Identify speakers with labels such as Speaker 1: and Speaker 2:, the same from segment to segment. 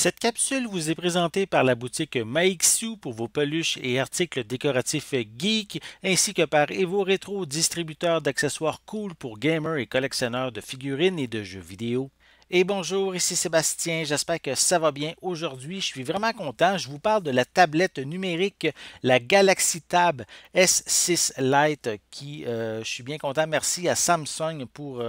Speaker 1: Cette capsule vous est présentée par la boutique Maixu pour vos peluches et articles décoratifs geek, ainsi que par Evo Retro, distributeur d'accessoires cool pour gamers et collectionneurs de figurines et de jeux vidéo. Et bonjour, ici Sébastien, j'espère que ça va bien aujourd'hui. Je suis vraiment content. Je vous parle de la tablette numérique, la Galaxy Tab S6 Lite, je suis bien content. Merci à Samsung pour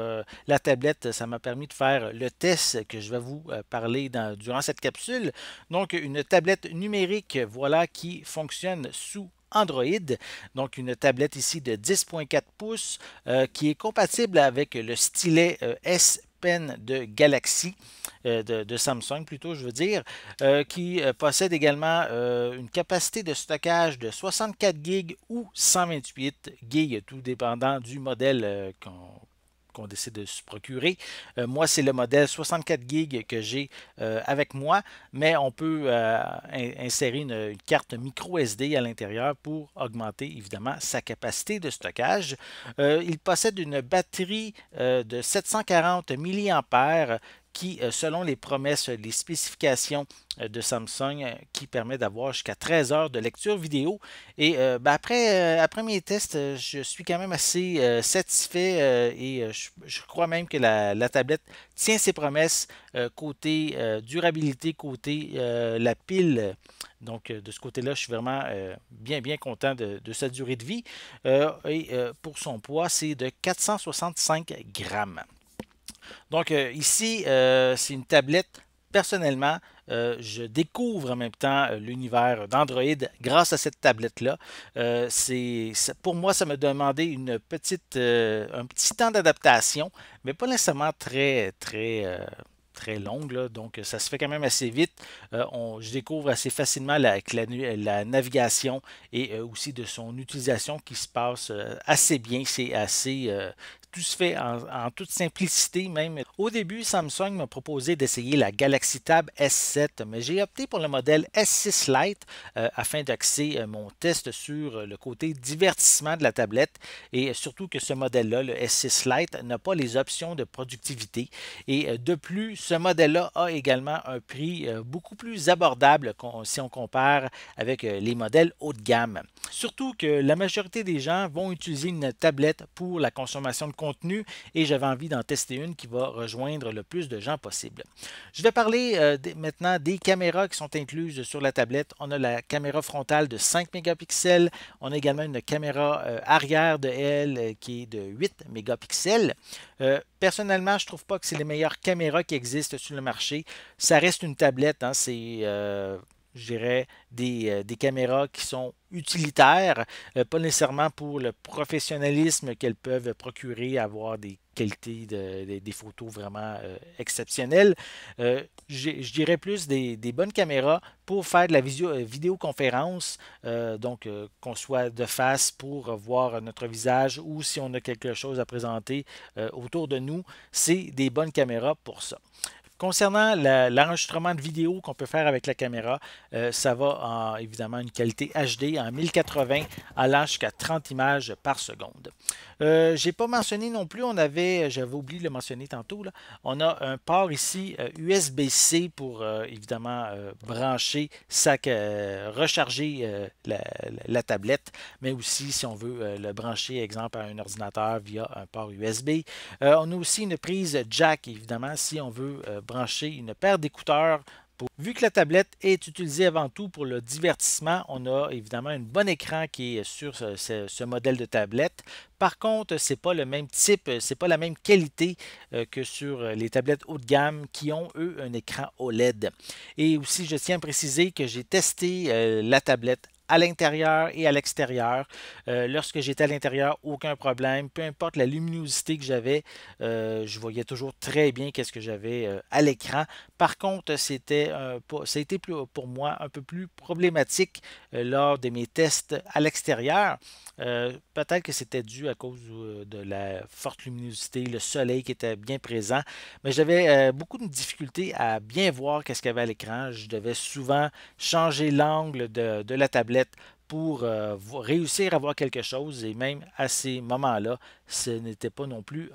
Speaker 1: la tablette. Ça m'a permis de faire le test que je vais vous parler durant cette capsule. Donc, une tablette numérique, voilà, qui fonctionne sous Android, donc une tablette ici de 10,4 pouces qui est compatible avec le stylet S Pen de Galaxy, de Samsung plutôt, je veux dire, qui possède également une capacité de stockage de 64 GB ou 128 GB, tout dépendant du modèle qu'on décide de se procurer. Moi, c'est le modèle 64 GB que j'ai avec moi, mais on peut insérer une carte micro SD à l'intérieur pour augmenter évidemment sa capacité de stockage. Il possède une batterie de 740 mAh qui, selon les promesses, les spécifications de Samsung, qui permet d'avoir jusqu'à 13 heures de lecture vidéo. Et après mes tests, je suis quand même assez satisfait et je crois même que la tablette tient ses promesses côté durabilité, côté la pile. Donc, de ce côté-là, je suis vraiment bien content de sa durée de vie. Pour son poids, c'est de 465 grammes. Donc ici, c'est une tablette. Personnellement, je découvre en même temps l'univers d'Android grâce à cette tablette-là. Pour moi, ça m'a demandé un petit temps d'adaptation, mais pas nécessairement très longue, là. Donc ça se fait quand même assez vite. Je découvre assez facilement la navigation et aussi de son utilisation qui se passe assez bien. C'est assez tout se fait en toute simplicité même. Au début, Samsung m'a proposé d'essayer la Galaxy Tab S7, mais j'ai opté pour le modèle S6 Lite afin d'axer mon test sur le côté divertissement de la tablette et surtout que ce modèle-là, le S6 Lite, n'a pas les options de productivité. Et de plus, ce modèle-là a également un prix beaucoup plus abordable si on compare avec les modèles haut de gamme. Surtout que la majorité des gens vont utiliser une tablette pour la consommation de contenu et j'avais envie d'en tester une qui va rejoindre le plus de gens possible. Je vais parler maintenant des caméras qui sont incluses sur la tablette. On a la caméra frontale de 5 mégapixels. On a également une caméra arrière de elle qui est de 8 mégapixels. Personnellement, je ne trouve pas que c'est les meilleures caméras qui existent sur le marché. Ça reste une tablette, hein, je dirais, des caméras qui sont utilitaires, pas nécessairement pour le professionnalisme qu'elles peuvent procurer, avoir des qualités, des photos vraiment exceptionnelles. Je dirais plus des bonnes caméras pour faire de la vidéoconférence, donc qu'on soit de face pour voir notre visage ou si on a quelque chose à présenter autour de nous, c'est des bonnes caméras pour ça. Concernant l'enregistrement de vidéo qu'on peut faire avec la caméra, ça va en évidemment une qualité HD en 1080 allant jusqu'à 30 images par seconde. J'ai pas mentionné non plus, j'avais oublié de le mentionner tantôt, là, on a un port ici USB-C pour évidemment brancher, recharger la tablette, mais aussi si on veut le brancher, exemple, à un ordinateur via un port USB. On a aussi une prise jack, évidemment, si on veut brancher une paire d'écouteurs. Vu que la tablette est utilisée avant tout pour le divertissement, on a évidemment un bon écran qui est sur ce modèle de tablette. Par contre, c'est pas le même type, c'est pas la même qualité que sur les tablettes haut de gamme qui ont, eux, un écran OLED. Et aussi, je tiens à préciser que j'ai testé la tablette à l'intérieur et à l'extérieur. Lorsque j'étais à l'intérieur, aucun problème. Peu importe la luminosité que j'avais, je voyais toujours très bien qu'est-ce que j'avais à l'écran. Par contre, ça a été pour moi un peu plus problématique lors de mes tests à l'extérieur. Peut-être que c'était dû à cause de la forte luminosité, le soleil qui était bien présent, mais j'avais beaucoup de difficultés à bien voir qu'est-ce qu'il y avait à l'écran. Je devais souvent changer l'angle de la tablette pour réussir à voir quelque chose et même à ces moments-là, ce n'était pas non plus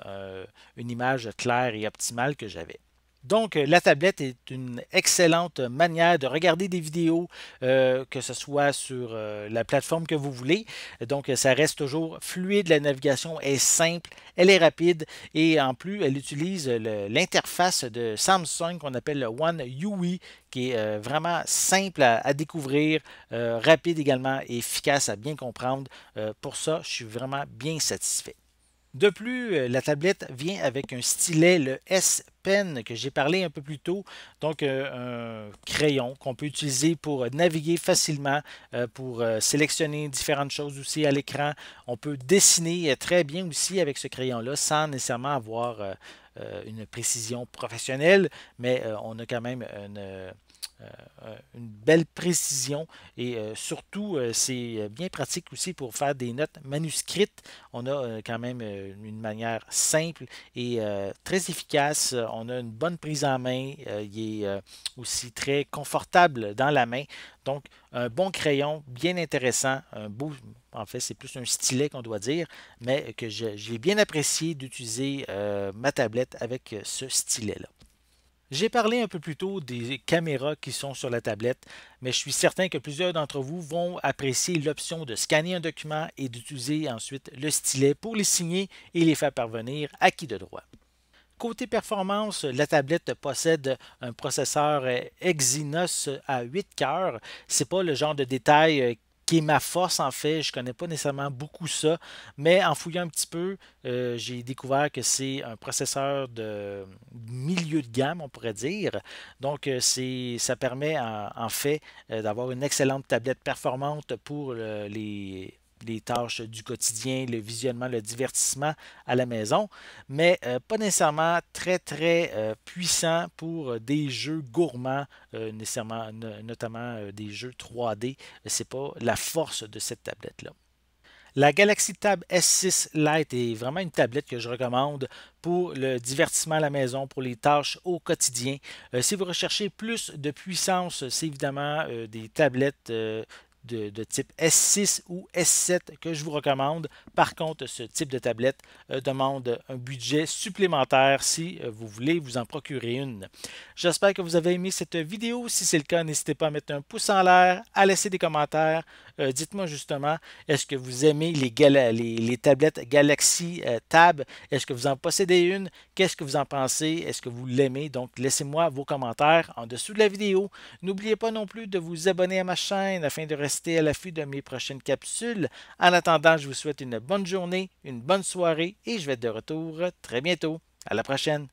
Speaker 1: une image claire et optimale que j'avais. Donc, la tablette est une excellente manière de regarder des vidéos, que ce soit sur la plateforme que vous voulez. Donc, ça reste toujours fluide, la navigation est simple, elle est rapide et en plus, elle utilise l'interface de Samsung qu'on appelle le One UI, qui est vraiment simple à découvrir, rapide également et efficace à bien comprendre. Pour ça, je suis vraiment bien satisfait. De plus, la tablette vient avec un stylet, le S Pen, que j'ai parlé un peu plus tôt. Donc, un crayon qu'on peut utiliser pour naviguer facilement, pour sélectionner différentes choses aussi à l'écran. On peut dessiner très bien aussi avec ce crayon-là sans nécessairement avoir une précision professionnelle, mais on a quand même une belle précision et surtout, c'est bien pratique aussi pour faire des notes manuscrites. On a quand même une manière simple et très efficace. On a une bonne prise en main. Il est aussi très confortable dans la main. Donc, un bon crayon, bien intéressant, un beau, en fait, c'est plus un stylet qu'on doit dire, mais que j'ai bien apprécié d'utiliser ma tablette avec ce stylet-là. J'ai parlé un peu plus tôt des caméras qui sont sur la tablette, mais je suis certain que plusieurs d'entre vous vont apprécier l'option de scanner un document et d'utiliser ensuite le stylet pour les signer et les faire parvenir à qui de droit. Côté performance, la tablette possède un processeur Exynos à 8 cœurs. C'est pas le genre de détail qui est ma force en fait. Je connais pas nécessairement beaucoup ça, mais en fouillant un petit peu, j'ai découvert que c'est un processeur de milieu de gamme, on pourrait dire. Donc, ça permet en fait d'avoir une excellente tablette performante pour les tâches du quotidien, le visionnement, le divertissement à la maison, mais pas nécessairement très très puissant pour des jeux gourmands, nécessairement, notamment des jeux 3D. C'est pas la force de cette tablette-là. La Galaxy Tab S6 Lite est vraiment une tablette que je recommande pour le divertissement à la maison, pour les tâches au quotidien. Si vous recherchez plus de puissance, c'est évidemment des tablettes de type S6 ou S7 que je vous recommande. Par contre, ce type de tablette demande un budget supplémentaire si vous voulez vous en procurer une. J'espère que vous avez aimé cette vidéo. Si c'est le cas, n'hésitez pas à mettre un pouce en l'air, à laisser des commentaires. Dites-moi justement, est-ce que vous aimez les tablettes Galaxy Tab? Est-ce que vous en possédez une? Qu'est-ce que vous en pensez? Est-ce que vous l'aimez? Donc, laissez-moi vos commentaires en dessous de la vidéo. N'oubliez pas non plus de vous abonner à ma chaîne afin de rester à l'affût de mes prochaines capsules. En attendant, je vous souhaite une bonne journée, une bonne soirée et je vais être de retour très bientôt. À la prochaine!